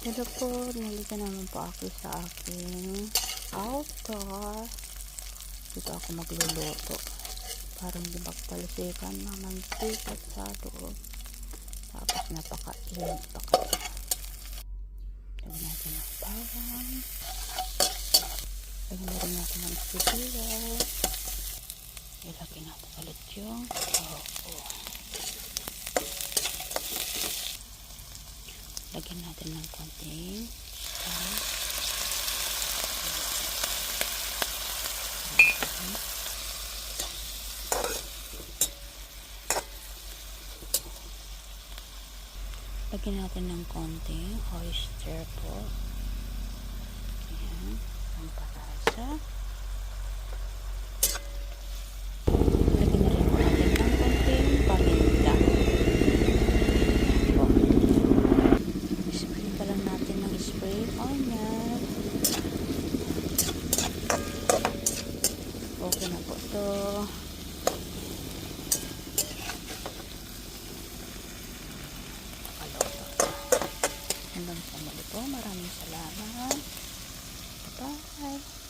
Hello po, nandito naman po ako sa aking outdoor. Dito ako magluluto. Parang di magtalsikan na mantika sa loob. Tapos napakainit pa kayo. Lagyan natin ng bawang. Lagyan na rin natin ng sibuyas. Ilagyan natin ulit yung lagyan natin ng konting lagyan natin ng konting oyster po. Ayan, ang palasa. Lagyan na rin natin ng konting paminta. Spray pa lang natin ng spray onion. Okay na po ito. Hanggang sa muli po. Maraming salamat. Bye.